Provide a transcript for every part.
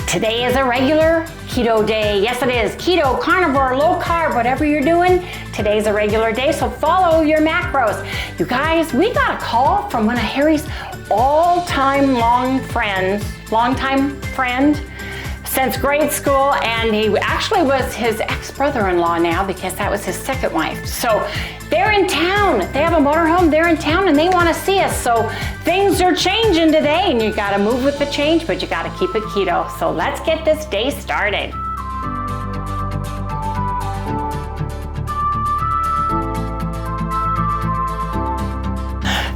Today is a regular keto day. Yes, it is. Keto, carnivore, low carb, whatever you're doing, today's a regular day, so follow your macros. You guys, we got a call from one of Harry's all-time longtime friend since grade school, and he actually was his ex-brother-in-law now because that was his second wife. So they're in town. They have a motorhome. They're in town and they want to see us. So things are changing today, and you got to move with the change, but you got to keep it keto. So let's get this day started.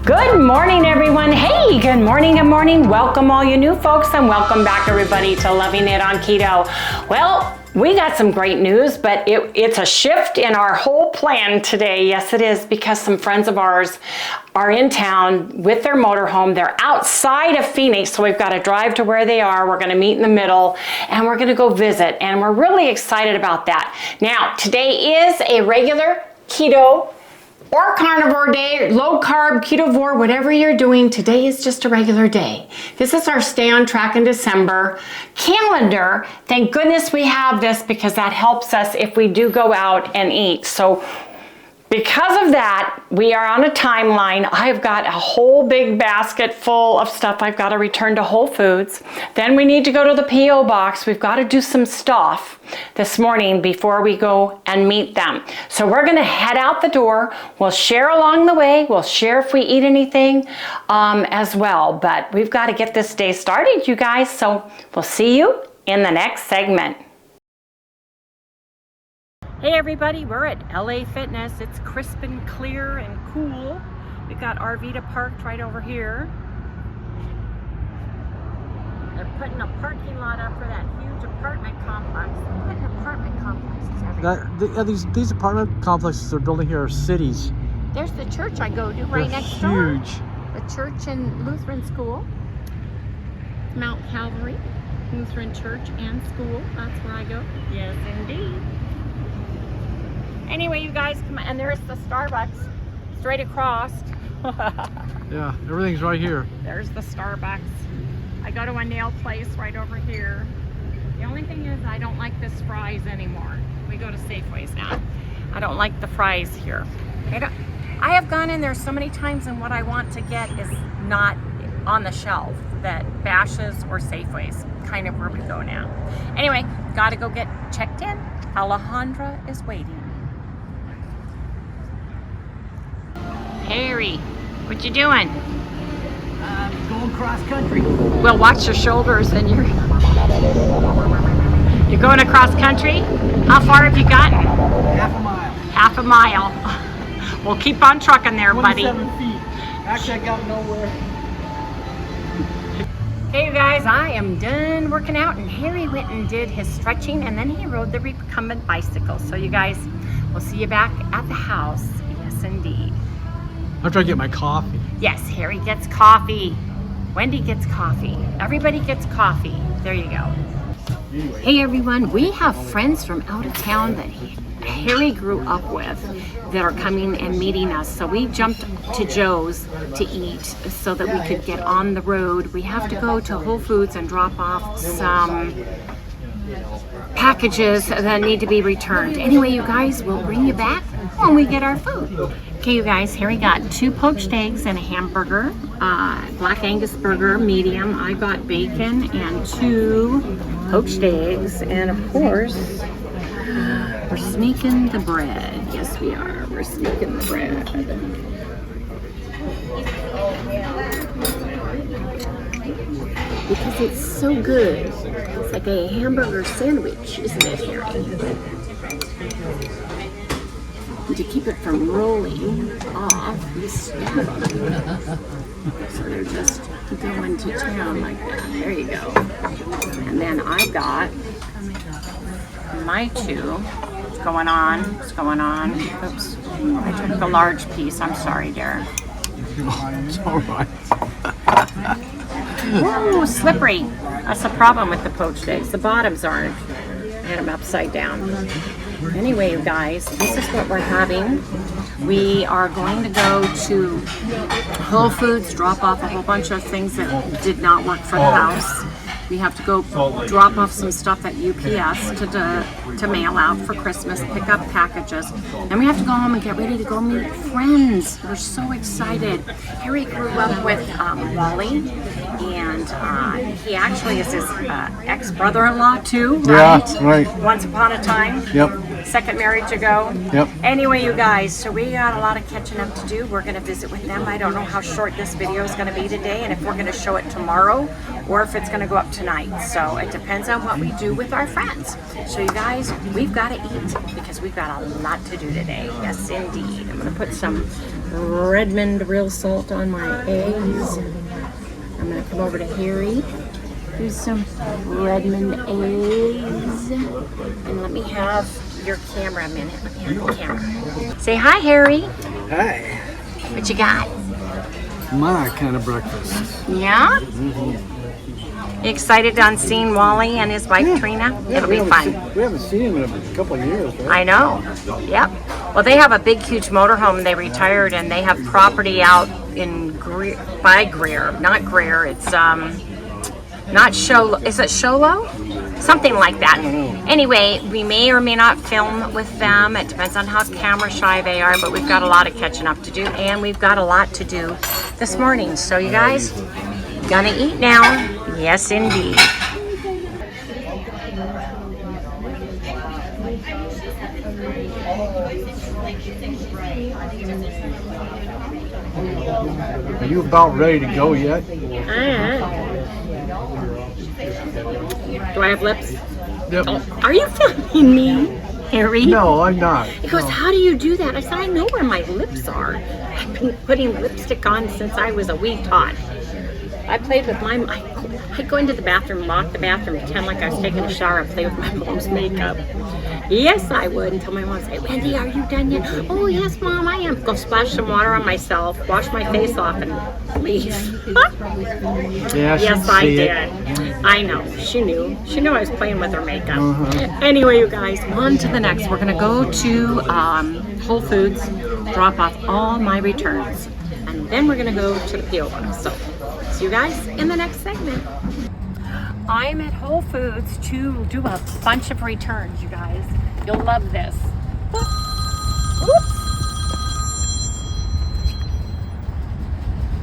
Good morning, everyone. Hey, good morning, good morning. Welcome all you new folks, and welcome back everybody to Loving It on Keto. Well, we got some great news, but it's a shift in our whole plan today. Yes, it is, because some friends of ours are in town with their motorhome. They're outside of Phoenix, so we've got to drive to where they are. We're going to meet in the middle, and we're going to go visit, and we're really excited about that. Now, today is a regular keto or carnivore day, low carb, ketovore, whatever you're doing, today is just a regular day. This is our Stay on Track in December calendar. Thank goodness we have this, because that helps us if we do go out and eat. So because of that, we are on a timeline. I've got a whole big basket full of stuff I've got to return to Whole Foods. Then we need to go to the P.O. box. We've got to do some stuff this morning before we go and meet them. So we're going to head out the door. We'll share along the way. We'll share if we eat anything as well. But we've got to get this day started, you guys. So we'll see you in the next segment. Hey everybody, we're at LA Fitness. It's crisp and clear and cool. We've got Arvita parked right over here. They're putting a parking lot up for that huge apartment complex. They're putting apartment complexes everywhere. These apartment complexes they're building here are cities. There's the church I go to right next door. Huge. The church and Lutheran school. Mount Calvary Lutheran Church and School. That's where I go. Yes, indeed. Anyway, you guys, come on, and there's the Starbucks straight across. Yeah, everything's right here. There's the Starbucks. I go to a nail place right over here. The only thing is I don't like this fries anymore. We go to Safeways now. I don't like the fries here. I have gone in there so many times, and what I want to get is not on the shelf. That Bash's or Safeways, kind of where we go now. Anyway, gotta go get checked in. Alejandra is waiting. Harry, what you doing? Going cross country. Well, watch your shoulders, and you're going across country? How far have you gotten? Half a mile. Half a mile. We'll keep on trucking there, buddy. 27 feet. Actually, I got nowhere. Hey you guys, I am done working out, and Harry went and did his stretching, and then he rode the recumbent bicycle. So you guys, we'll see you back at the house. Yes, indeed. I'm trying to get my coffee. Yes, Harry gets coffee. Wendy gets coffee. Everybody gets coffee. There you go. Hey everyone, we have friends from out of town that Harry grew up with that are coming and meeting us. So we jumped to Joe's to eat so that we could get on the road. We have to go to Whole Foods and drop off some packages that need to be returned. Anyway, you guys, we'll bring you back when we get our food. Okay, you guys, Harry got 2 poached eggs and a hamburger, Black Angus burger, medium. I got bacon and 2 poached eggs, and of course, we're sneaking the bread. Yes, we are. We're sneaking the bread. Because it's so good. It's like a hamburger sandwich, isn't it, Harry? To keep it from rolling off, so they're just going to town like that. There you go. And then I've got my 2. What's going on? What's going on? Oops. I took a large piece. I'm sorry, dear. It's all right. Whoa, slippery. That's the problem with the poached eggs. The bottoms aren't. I had them upside down. Anyway, you guys, this is what we're having. We are going to go to Whole Foods, drop off a whole bunch of things that did not work for the house. We have to go drop off some stuff at UPS to mail out for Christmas, pick up packages. Then we have to go home and get ready to go meet friends. We're so excited. Harry grew up with Wally, and he actually is his ex-brother-in-law too, right? Yeah, right. Once upon a time. Yep. Second marriage ago. Yep. Anyway, you guys, so we got a lot of catching up to do. We're going to visit with them. I don't know how short this video is going to be today, and if we're going to show it tomorrow or if it's going to go up tonight. So it depends on what we do with our friends. So you guys, we've got to eat because we've got a lot to do today. Yes, indeed. I'm going to put some Redmond real salt on my eggs. I'm going to come over to Harry. Do some Redmond eggs. And let me have your camera a minute. Let me have the camera. Say hi, Harry. Hi. What you got? My kind of breakfast. Yeah? You excited on seeing Wally and his wife Trina? It'll be fun. We haven't seen him in a couple of years, right? I know. Yep. Well, they have a big, huge motorhome. They retired, and they have property out in by Greer. Not Greer. It's not Show. Is it Sholo? Something like that. Anyway, we may or may not film with them. It depends on how camera shy they are, but we've got a lot of catching up to do, and we've got a lot to do this morning. So you guys, gonna eat now. Yes, indeed. Are you about ready to go yet? Do I have lips? Yep. Oh, are you filming me, Harry? No, I'm not. He goes, how do you do that? I said, I know where my lips are. I've been putting lipstick on since I was a wee tot. I played with I'd go into the bathroom, lock the bathroom, pretend like I was taking a shower and play with my mom's makeup. Yes, I would, until my mom would say, Wendy, are you done yet? Oh, yes, Mom, I am. Go splash some water on myself, wash my face off, and leave. Yeah, yes, I did. I know. She knew. She knew I was playing with her makeup. Anyway, you guys, on to the next. We're going to go to Whole Foods, drop off all my returns, and then we're going to go to the P.O. box. So, see you guys in the next segment. I'm at Whole Foods to do a bunch of returns, you guys. You'll love this. Oops.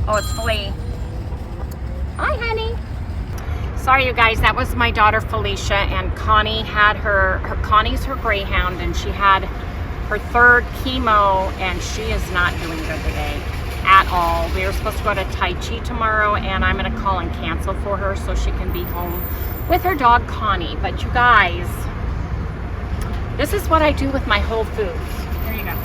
Oh, it's Flea. Hi, honey. Sorry, you guys. That was my daughter Felicia, and Connie had Connie's her greyhound, and she had her third chemo, and she is not doing good today at all. We were supposed to go to Tai Chi tomorrow, and I'm going to call and cancel for her so she can be home with her dog Connie. But you guys, this is what I do with my Whole Foods. Here you go.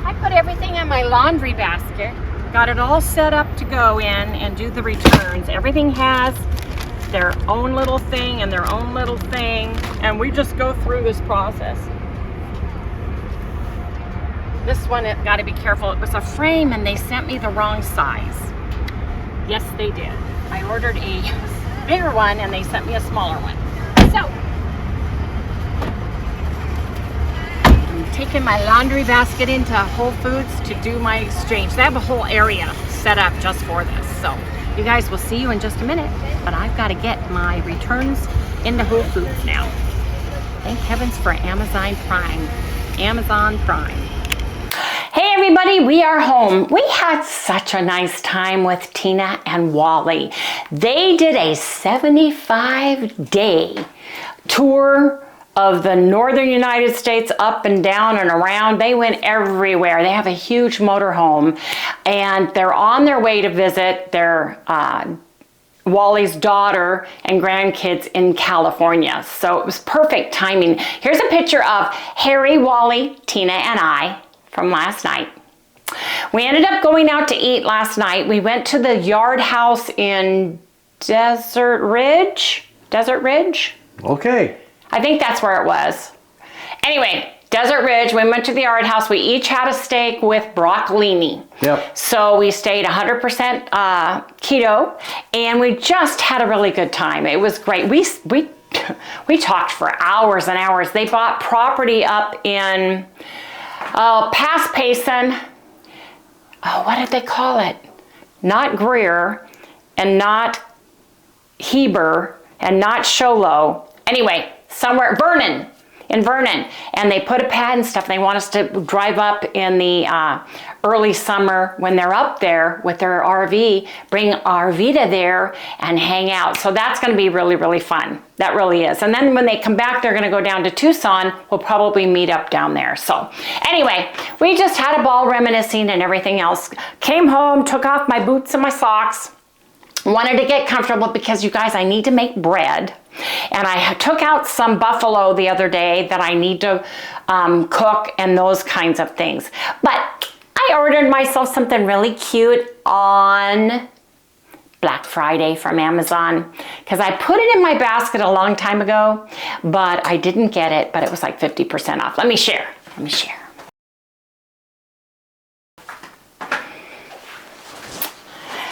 I put everything in my laundry basket, got it all set up to go in and do the returns. Everything has their own little thing and their own little thing, and we just go through this process. This one, it got to be careful. It was a frame and they sent me the wrong size. Yes, they did. I ordered a bigger one and they sent me a smaller one. So, I'm taking my laundry basket into Whole Foods to do my exchange. They have a whole area set up just for this. So, you guys will see you in just a minute. But I've got to get my returns into Whole Foods now. Thank heavens for Amazon Prime. Amazon Prime. Hey everybody, we are home. We had such a nice time with Tina and Wally. They did a 75-day tour of the northern United States, up and down and around. They went everywhere. They have a huge motorhome, and they're on their way to visit their Wally's daughter and grandkids in California. So it was perfect timing. Here's a picture of Harry, Wally, Tina, and I from last night. We ended up going out to eat last night. We went to the Yard House in Desert Ridge. Okay. I think that's where it was. Anyway, Desert Ridge, we went to the Yard House. We each had a steak with broccolini. Yep. So we stayed 100% keto, and we just had a really good time. It was great. We talked for hours and hours. They bought property up in past Payson. Oh, what did they call it? Not Greer and not Heber and not Sholo. Anyway, somewhere, in Vernon, and they put a pad and stuff. They want us to drive up in the early summer when they're up there with their RV, bring Arvita there and hang out. So that's going to be really, really fun. That really is. And then when they come back, they're going to go down to Tucson. We'll probably meet up down there. So anyway, we just had a ball reminiscing and everything else. Came home, took off my boots and my socks. Wanted to get comfortable because, you guys, I need to make bread. And I took out some buffalo the other day that I need to cook and those kinds of things. But I ordered myself something really cute on Black Friday from Amazon because I put it in my basket a long time ago, but I didn't get it, but it was like 50% off. Let me share.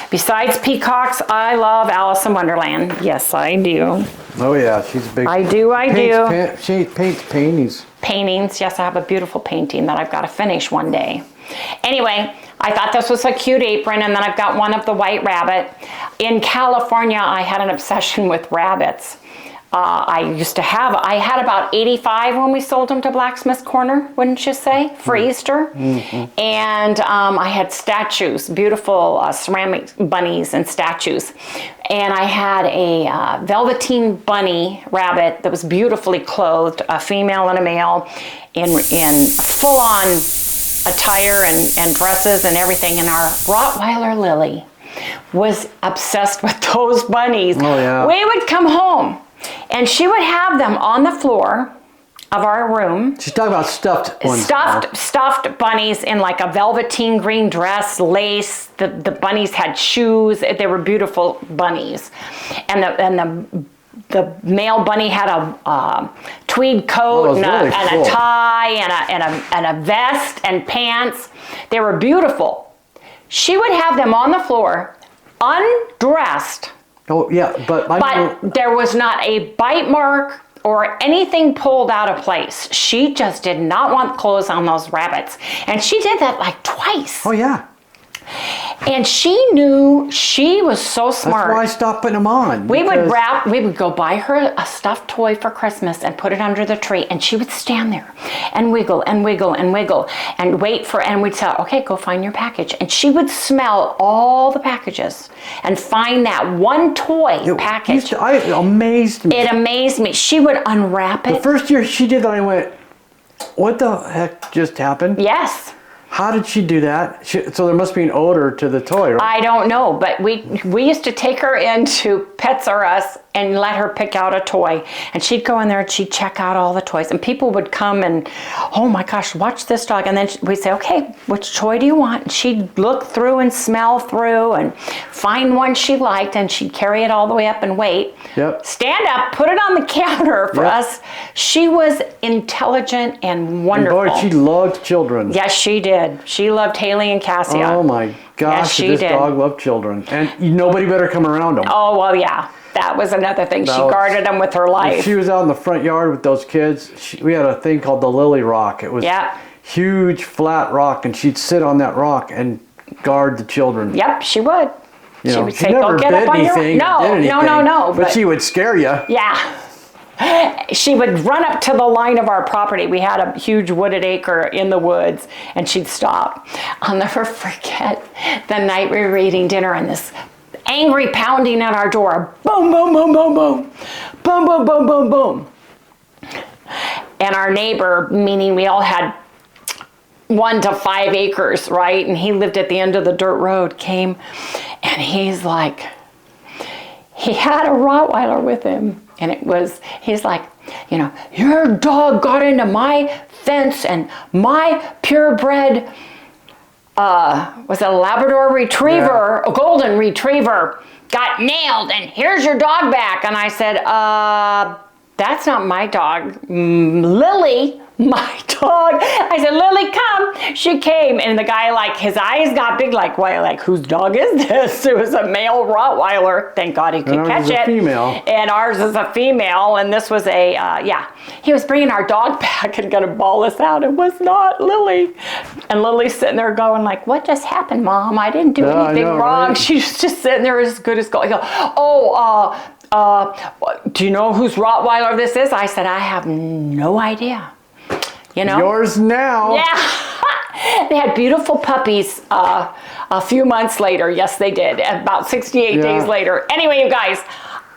Besides peacocks, I love Alice in Wonderland. Yes, I do. Oh yeah, she's a big. I do. She paints paintings. Paintings. Yes, I have a beautiful painting that I've got to finish one day. Anyway, I thought this was a cute apron, and then I've got one of the white rabbit. In California, I had an obsession with rabbits. I had about 85 when we sold them to Blacksmith's Corner, wouldn't you say, for Easter? Mm-hmm. And I had statues, beautiful ceramic bunnies and statues. And I had a velveteen bunny rabbit that was beautifully clothed, a female and a male, in full-on attire and dresses and everything. And our Rottweiler Lily was obsessed with those bunnies. Oh, yeah. We would come home, and she would have them on the floor of our room. She's talking about stuffed ones. Stuffed bunnies in like a velveteen green dress, lace. The bunnies had shoes. They were beautiful bunnies. And the male bunny had a tweed coat and a tie and a vest and pants. They were beautiful. She would have them on the floor, undressed. Oh, yeah, but there was not a bite mark or anything pulled out of place. She just did not want clothes on those rabbits. And she did that like twice. Oh, yeah. And she knew, she was so smart. That's why I stopped putting them on. We would go buy her a stuffed toy for Christmas and put it under the tree, and she would stand there and wiggle and wiggle and wiggle and wait for, and we'd say, okay, go find your package. And she would smell all the packages and find that one toy package. It amazed me. It amazed me. She would unwrap it. The first year she did that, I went, what the heck just happened? Yes. How did she do that? So there must be an odor to the toy, right? I don't know, but we used to take her into Pets R Us and let her pick out a toy. And she'd go in there and she'd check out all the toys. And people would come and, oh my gosh, watch this dog. And then we'd say, okay, which toy do you want? And she'd look through and smell through and find one she liked, and she'd carry it all the way up and wait. Yep. Stand up, put it on the counter for us. She was intelligent and wonderful. And boy, she loved children. Yes, she did. She loved Haley and Cassia. Oh my gosh, yes, this dog loved children. And nobody better come around them. Oh, well, yeah. That was another thing. She guarded them with her life. She was out in the front yard with those kids. We had a thing called the Lily Rock. It was huge, flat rock, and she'd sit on that rock and guard the children. Yep, she would. She would say, go get up on your own. No. But she would scare you. Yeah. She would run up to the line of our property. We had a huge wooded acre in the woods, and she'd stop. I'll never forget the night we were eating dinner, and this angry pounding at our door. Boom, boom, boom, boom, boom. Boom, boom, boom, boom, boom. And our neighbor, meaning we all had 1 to 5 acres, right? And he lived at the end of the dirt road, came, and he's like, he had a Rottweiler with him. And he's like, your dog got into my fence, and my purebred, was it a Labrador Retriever, a Golden Retriever, got nailed, and here's your dog back. And I said, that's not my dog. Lily, my dog. I said, Lily, come. She came, and the guy, like, his eyes got big, like, why, like, whose dog is this? It was a male Rottweiler. Thank God he could catch it. A female. And ours is a female, and this was a, he was bringing our dog back and going to bawl us out. It was not Lily. And Lily's sitting there going, like, what just happened, Mom? I didn't do anything wrong. Right? She's just sitting there as good as gold. do you know whose Rottweiler this is? I said, I have no idea. You know? Yours now. Yeah. They had beautiful puppies a few months later. Yes, they did. About 68 days later. Anyway, you guys,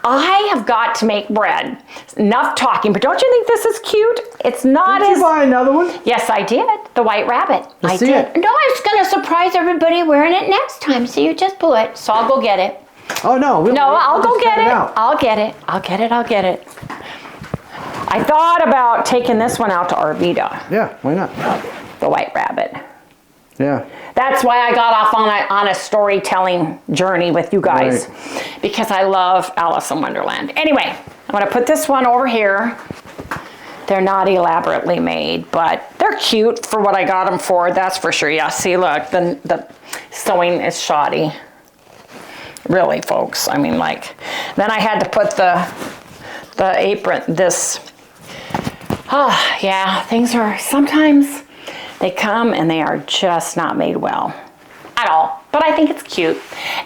I have got to make bread. Enough talking, but don't you think this is cute? It's not Did you buy another one? Yes, I did. The White Rabbit. Let's I see did. it. No, I was going to surprise everybody wearing it next time, so you just pull it. So I'll go get it. Oh, no. I'll go get it. Out. I'll get it. I'll get it. I'll get it. I thought about taking this one out to Arvita. Yeah, why not? The White Rabbit. Yeah. That's why I got off on a storytelling journey with you guys. Right. Because I love Alice in Wonderland. Anyway, I'm going to put this one over here. They're not elaborately made, but they're cute for what I got them for. That's for sure. Yeah, see, look, the sewing is shoddy. Really, folks. I mean, like, then I had to put the apron, yeah, things are, sometimes they come and they are just not made well at all, but I think it's cute.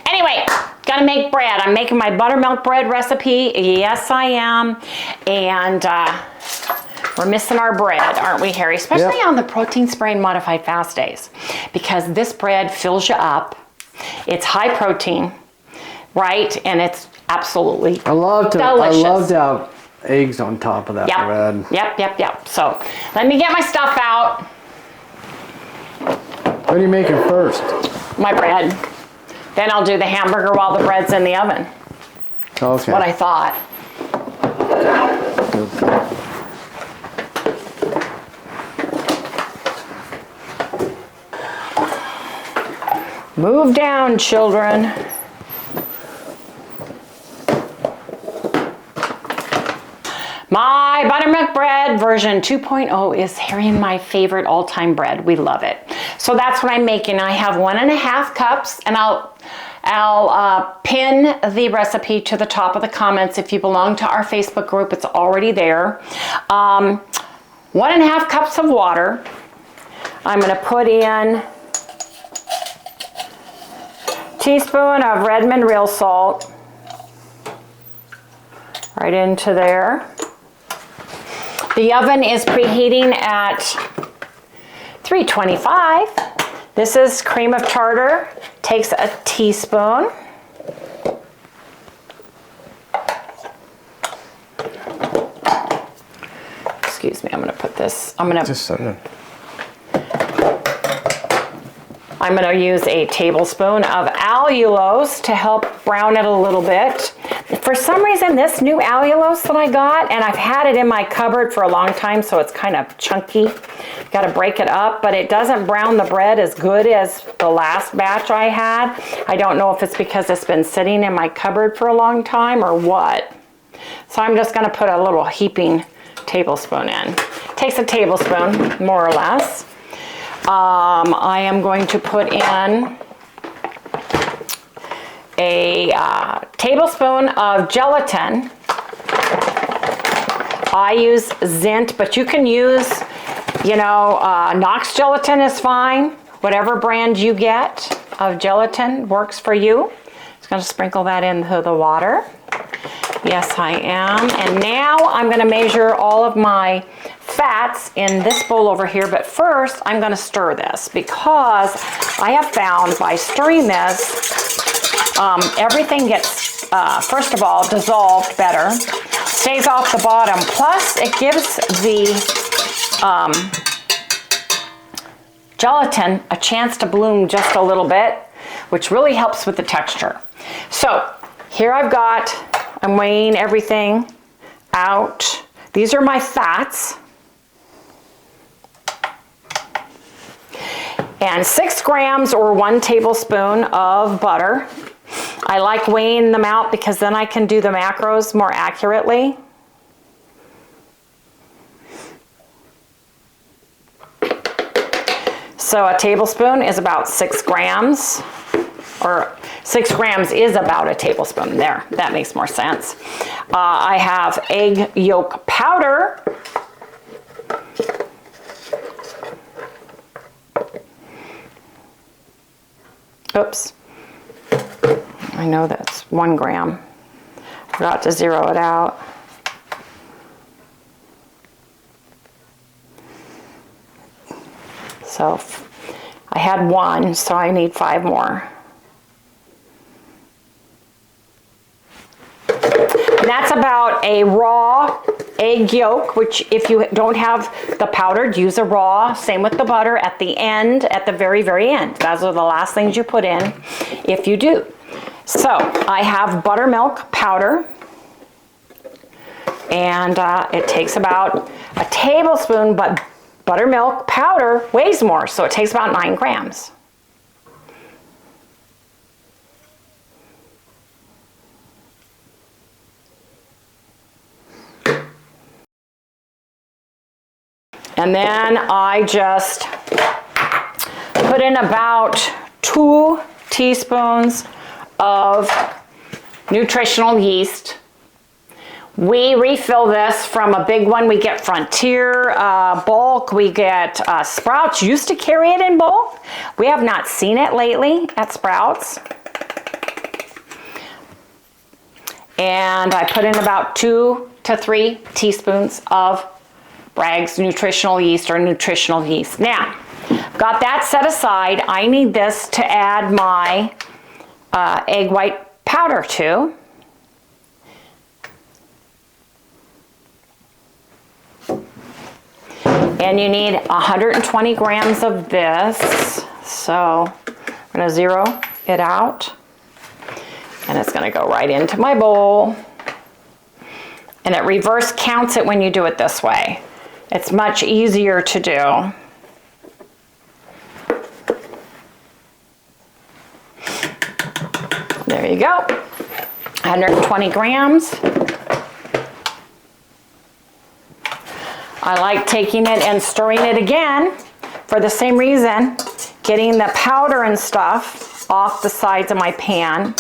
Anyway, gonna make bread. I'm making my buttermilk bread recipe. Yes, I am. And we're missing our bread, aren't we, Harry? Especially on the protein spray and modified fast days, because this bread fills you up. It's high protein, right? And it's absolutely delicious. I love to have eggs on top of that bread. Yep. So let me get my stuff out. What are you making first? My bread. Then I'll do the hamburger while the bread's in the oven. Okay. That's what I thought. Move down, children. My buttermilk bread version 2.0 is Harry and my favorite all-time bread. We love it. So that's what I'm making. I have 1.5 cups, and I'll pin the recipe to the top of the comments. If you belong to our Facebook group, it's already there. 1.5 cups of water. I'm going to put in a teaspoon of Redmond real salt right into there. The oven is preheating at 325. This is cream of tartar. Takes a teaspoon. Excuse me, I'm going to put this. I'm going to use a tablespoon of allulose to help brown it a little bit. For some reason, this new allulose that I got, and I've had it in my cupboard for a long time, so it's kind of chunky. Got to break it up, but it doesn't brown the bread as good as the last batch I had. I don't know if it's because it's been sitting in my cupboard for a long time or what. So I'm just going to put a little heaping tablespoon in. Takes a tablespoon, more or less. I am going to put in a tablespoon of gelatin. I use Zint, but you can use, Knox gelatin is fine. Whatever brand you get of gelatin works for you. Just going to sprinkle that into the water. Yes, I am. And now I'm going to measure all of my fats in this bowl over here. But first, I'm going to stir this because I have found by stirring this, everything gets, first of all, dissolved better, stays off the bottom. Plus, it gives the gelatin a chance to bloom just a little bit, which really helps with the texture. So here I'm weighing everything out. These are my fats. And 6 grams or 1 tablespoon of butter. I like weighing them out because then I can do the macros more accurately. So a tablespoon is about 6 grams, or 6 grams is about a tablespoon. There, that makes more sense. I have egg yolk powder. Oops. I know that's 1 gram. Forgot to zero it out. So I had 1, so I need 5 more. And that's about a raw egg yolk, which if you don't have the powdered, use a raw. Same with the butter at the end, at the very, very end. Those are the last things you put in if you do. So I have buttermilk powder, and it takes about a tablespoon, but buttermilk powder weighs more, so it takes about 9 grams. And then I just put in about 2 teaspoons of nutritional yeast. We refill this from a big one. We get Frontier bulk. We get Sprouts. Used to carry it in bulk. We have not seen it lately at Sprouts. And I put in about 2 to 3 teaspoons of Bragg's nutritional yeast or nutritional yeast. Now, got that set aside. I need this to add my egg white powder to. And you need 120 grams of this. So I'm gonna zero it out. And it's gonna go right into my bowl. And it reverse counts it when you do it this way. It's much easier to do. There you go. 120 grams. I like taking it and stirring it again for the same reason, getting the powder and stuff off the sides of my pan.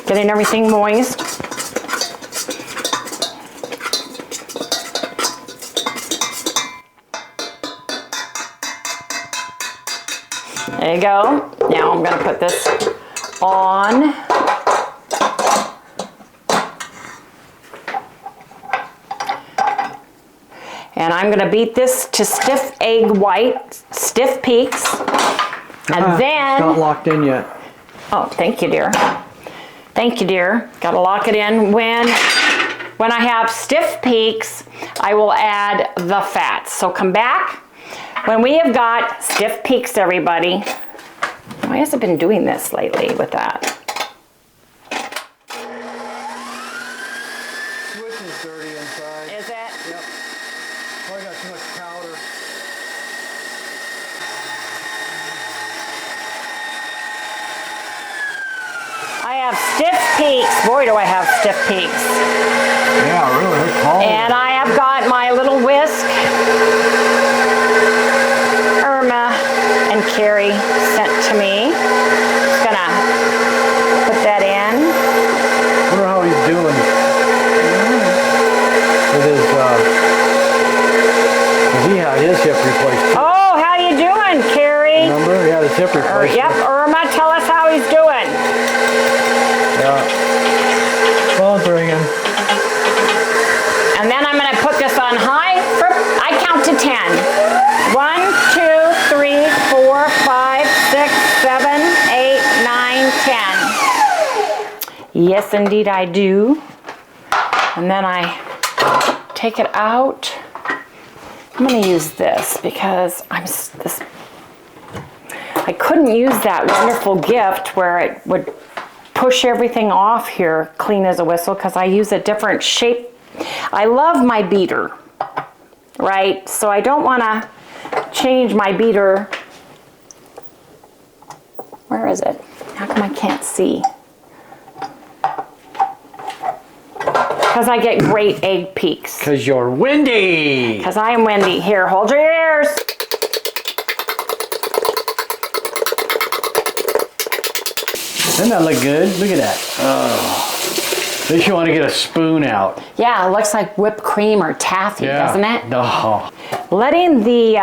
Getting everything moist. There you go. Now I'm going to put this on. And I'm going to beat this to stiff egg white, stiff peaks. And then... It's not locked in yet. Oh, thank you, dear. Thank you, dear. Got to lock it in. When I have stiff peaks, I will add the fats. So come back when we have got stiff peaks, everybody. Why has it been doing this lately with that? Switch is dirty inside. Is it? Yep. Oh, I got too much powder. I have stiff peaks. Boy, do I have stiff peaks. Yeah, really, they're tall. And I have got my little whisk. Irma and Carrie sent to me. Just gonna put that in. I wonder how he's doing with his, 'cause he had his hip replaced too. Oh, how you doing, Carrie? Remember? He had his hip replaced. Yep, Irma, tell us how he's doing. Yeah. Phone's ringing. And then I'm going to put this on high. I count to 10. 1, 2, 3, 4, 5, 6, 7, 8, 9, 10. Yes, indeed I do. And then I take it out. I'm going to use this because I couldn't use that wonderful gift where it would push everything off here clean as a whistle because I use a different shape. I love my beater, right? So I don't want to change my beater. Where is it? How come I can't see? Because I get great egg peaks. Because you're Wendy. Because I am Wendy. Here, hold your ears. Doesn't that look good? Look at that. Oh. At least you want to get a spoon out. Yeah, it looks like whipped cream or taffy, doesn't it? Oh. Letting the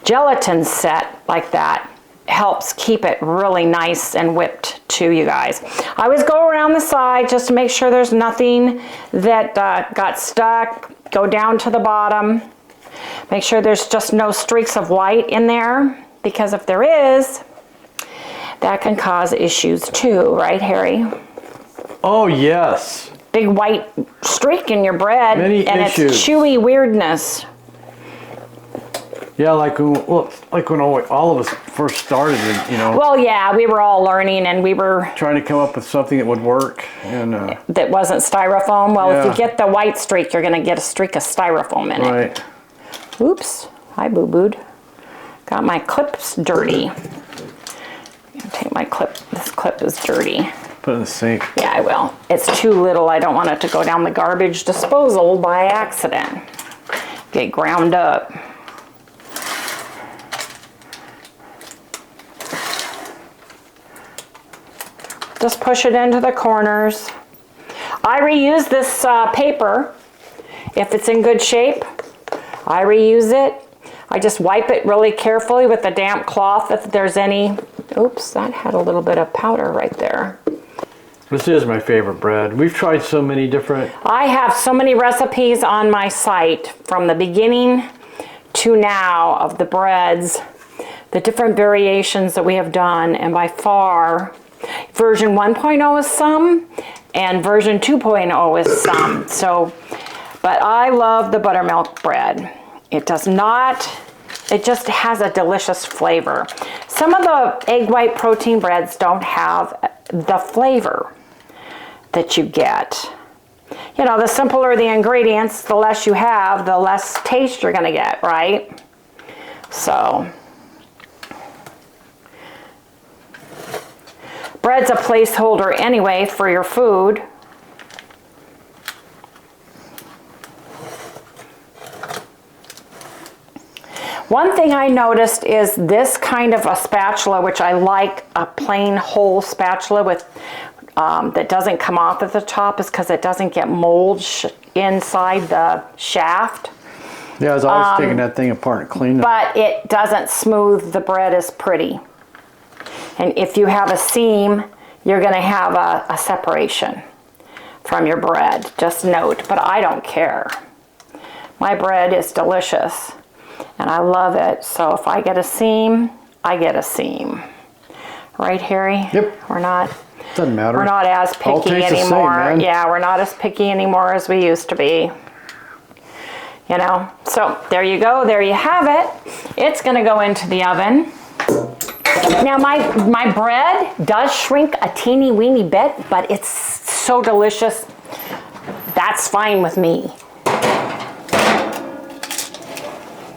gelatin set like that helps keep it really nice and whipped too, you guys. I always go around the side just to make sure there's nothing that got stuck. Go down to the bottom. Make sure there's just no streaks of white in there, because if there is, that can cause issues too, right, Harry? Oh, yes. Big white streak in your bread. Many and issues. It's chewy weirdness. Yeah, like when all of us first started, you know. Well, yeah, we were all learning, and we were trying to come up with something that would work, and that wasn't styrofoam. Well, if yeah. you get the white streak, you're going to get a streak of styrofoam in it. Right. Oops, I boo-booed. Got my clips dirty. Take my clip. This clip is dirty. Put it in the sink. Yeah, I will. It's too little. I don't want it to go down the garbage disposal by accident. Get ground up. Just push it into the corners. I reuse this paper if it's in good shape. I reuse it. I just wipe it really carefully with a damp cloth if there's any. Oops, that had a little bit of powder right there. This is my favorite bread. We've tried so many different. I have so many recipes on my site from the beginning to now of the breads, the different variations that we have done, and by far, version 1.0 is some, and version 2.0 is some. So, but I love the buttermilk bread. It does not, it just has a delicious flavor. Some of the egg white protein breads don't have the flavor that you get. You know, the simpler the ingredients, the less you have, the less taste you're gonna get, right? So, bread's a placeholder anyway for your food. One thing I noticed is this kind of a spatula, which I like a plain whole spatula with that doesn't come off at the top, is because it doesn't get mold inside the shaft. Yeah, I was always taking that thing apart and cleaning it. But it doesn't smooth the bread as pretty. And if you have a seam, you're going to have a separation from your bread. Just note, but I don't care. My bread is delicious, and I love it. So if I get a seam, I get a seam. Right, Harry? Yep. Doesn't matter. We're not as picky anymore. Yeah, we're not as picky anymore as we used to be. You know, so there you go. There you have it. It's going to go into the oven. Now my bread does shrink a teeny weeny bit, but it's so delicious. That's fine with me.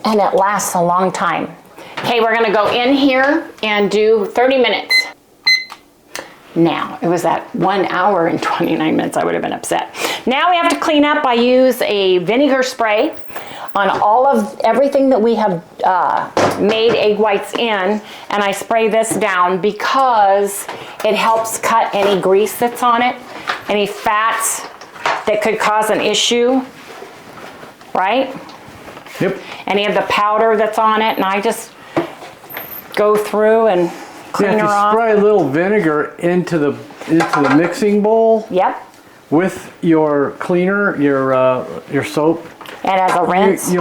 And it lasts a long time. Okay, we're gonna go in here and do 30 minutes. Now, it was at 1 hour and 29 minutes, I would have been upset. Now we have to clean up. I use a vinegar spray on everything that we have made egg whites in, and I spray this down because it helps cut any grease that's on it, any fats that could cause an issue, right? Yep. Any of the powder that's on it, and I just go through and clean her off. Spray a little vinegar into the mixing bowl. Yep. With your cleaner, your soap. And as a rinse.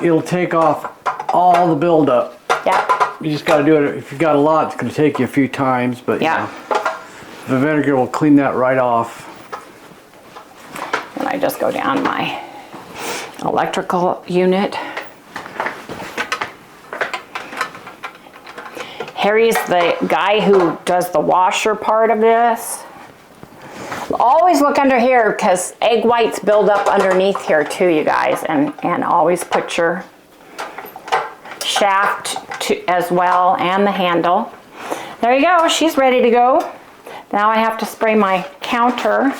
It'll take off all the buildup. Yep. You just got to do it. If you've got a lot, it's going to take you a few times, but yeah, you know, the vinegar will clean that right off. And I just go down my electrical unit. Harry's the guy who does the washer part of this. Always look under here because egg whites build up underneath here too, you guys, and always put your shaft as well, and the handle. There you go, she's ready to go. Now I have to spray my counter.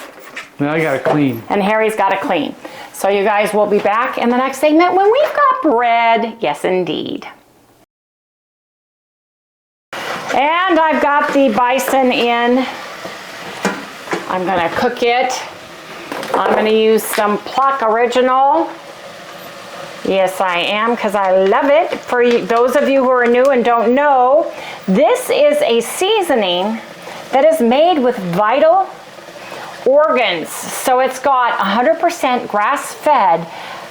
Now I gotta clean. And Harry's gotta clean. So you guys will be back in the next segment when we've got bread. Yes, indeed. And I've got the bison in. I'm gonna cook it. I'm gonna use some Pluck Original. Yes, I am, because I love it. For those of you who are new and don't know, this is a seasoning that is made with vital organs. So it's got 100% grass-fed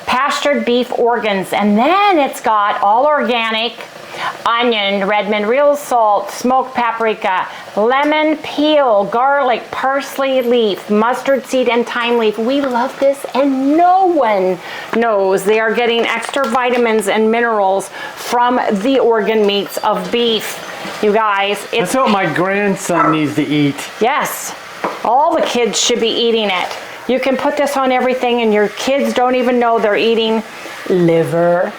pastured beef organs, and then it's got all organic onion, Redmond real salt, smoked paprika, lemon peel, garlic, parsley leaf, mustard seed, and thyme leaf. We love this, and no one knows they are getting extra vitamins and minerals from the organ meats of beef. You guys, that's what my grandson needs to eat. Yes, all the kids should be eating it. You can put this on everything, and your kids don't even know they're eating liver,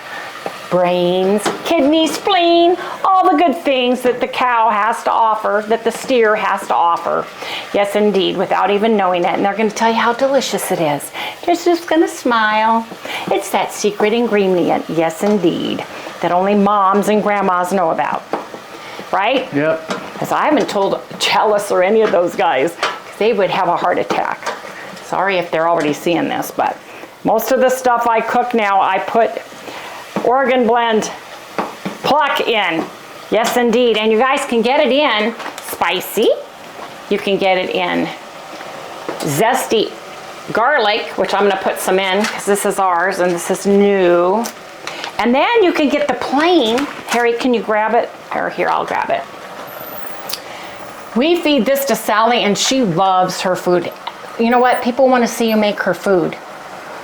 brains, kidney, spleen, all the good things that the cow has to offer, that the steer has to offer. Yes, indeed, without even knowing it. And they're going to tell you how delicious it is. You're just going to smile. It's that secret ingredient, yes, indeed, that only moms and grandmas know about. Right? Yep. Because I haven't told Chalice or any of those guys, because they would have a heart attack. Sorry if they're already seeing this, but most of the stuff I cook now, I put Oregon blend pluck in. Yes, indeed. And you guys can get it in spicy. You can get it in zesty garlic, which I'm going to put some in because this is ours and this is new. And then you can get the plain. Harry, can you grab it? Or here, I'll grab it. We feed this to Sally, and she loves her food. You know what? People want to see you make her food.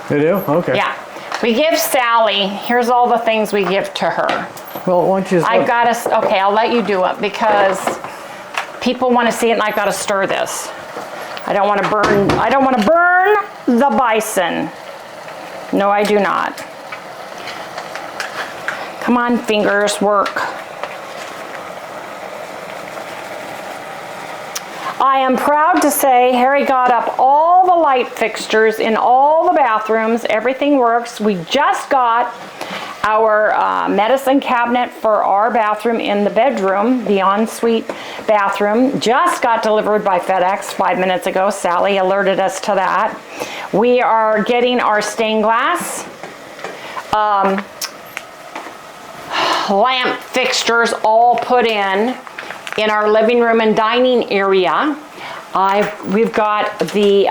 They do? Okay. Yeah. We give Sally, here's all the things we give to her. Well, why don't you just... okay, I'll let you do it because people want to see it, and I've got to stir this. I don't want to burn the bison. No, I do not. Come on, fingers, work. I am proud to say Harry got up all the light fixtures in all the bathrooms. Everything works. We just got our medicine cabinet for our bathroom in the bedroom, the ensuite bathroom. Just got delivered by FedEx 5 minutes ago. Sally alerted us to that. We are getting our stained glass lamp fixtures all put in our living room and dining area. We've got the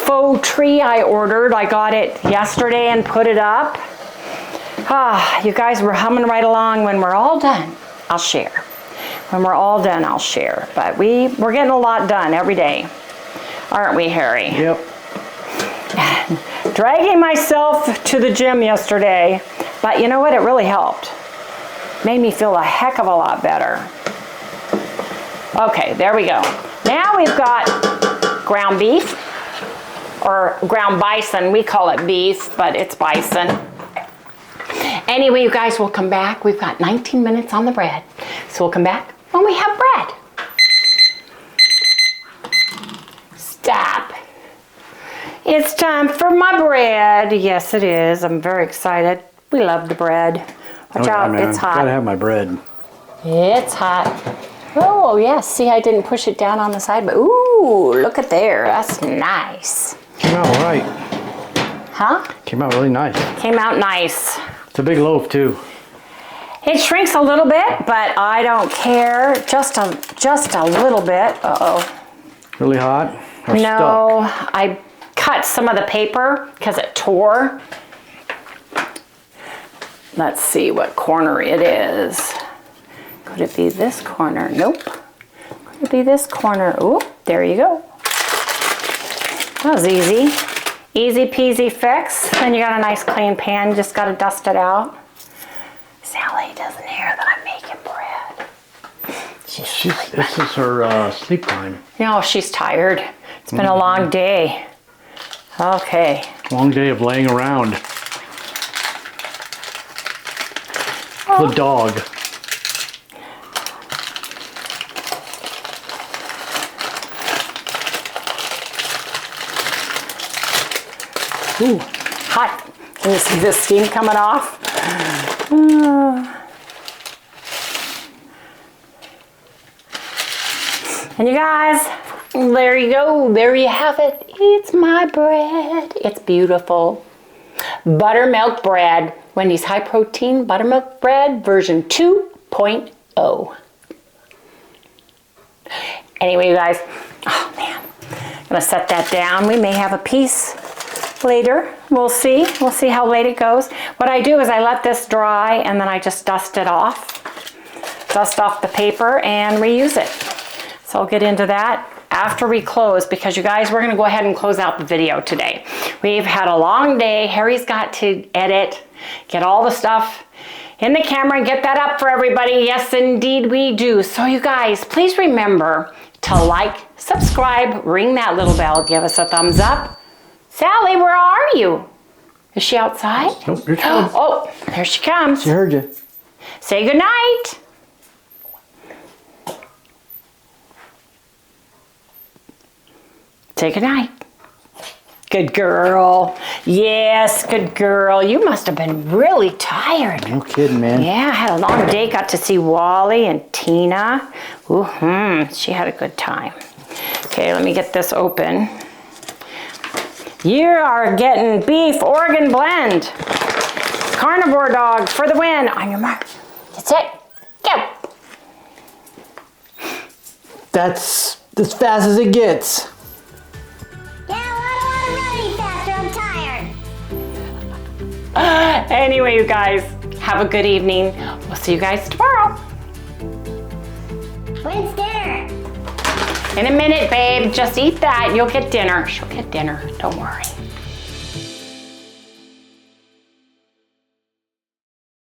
faux tree I ordered. I got it yesterday and put it up. You guys, we're humming right along. When we're all done, I'll share. When we're all done, I'll share. But we're getting a lot done every day. Aren't we, Harry? Yep. Dragging myself to the gym yesterday, but you know what? It really helped. Made me feel a heck of a lot better. Okay, there we go. Now we've got ground beef, or ground bison. We call it beef, but it's bison. Anyway, you guys, we'll come back. We've got 19 minutes on the bread. So we'll come back when we have bread. Stop. It's time for my bread. Yes, it is. I'm very excited. We love the bread. Watch out, man. it's hot. Gotta have my bread. It's hot. Oh, yes. See, I didn't push it down on the side, but ooh, look at there. That's nice. Came out all right. Huh? Came out really nice. Came out nice. It's a big loaf, too. It shrinks a little bit, but I don't care. Just a little bit. Uh-oh. Really hot? Or no, stuck? I cut some of the paper because it tore. Let's see what corner it is. Could it be this corner? Nope. Could it be this corner? Oop, there you go. That was easy. Easy peasy fix. Then you got a nice clean pan, just got to dust it out. Sally doesn't hear that I'm making bread. This is her sleep time. No, she's tired. It's been a long day. Okay. Long day of laying around. The dog. Ooh, hot. Can you see the steam coming off? And you guys, there you go. There you have it. It's my bread. It's beautiful. buttermilk bread. Wendy's high protein buttermilk bread version 2.0. Anyway, you guys, oh man, I'm gonna set that down. We may have a piece later. We'll see how late it goes. What I do is I let this dry and then I just dust off the paper and reuse it. So I'll get into that after we close, because you guys, we're gonna go ahead and close out the video today. We've had a long day. Harry's got to edit, get all the stuff in the camera and get that up for everybody. Yes, indeed we do. So you guys, please remember to like, subscribe, ring that little bell, give us a thumbs up. Sally, where are you? Is she outside? Nope, here she comes. Oh, there she comes. She heard you. Say goodnight. Say goodnight. Good girl. Yes, good girl. You must have been really tired. No kidding, man. Yeah, I had a long day. Got to see Wally and Tina. She had a good time. Okay, let me get this open. You are getting beef Oregon blend. Carnivore dog for the win. On your mark. That's it. Go. That's as fast as it gets. Anyway, you guys, have a good evening. We'll see you guys tomorrow. When's dinner? In a minute, babe. Just eat that. You'll get dinner. She'll get dinner. Don't worry.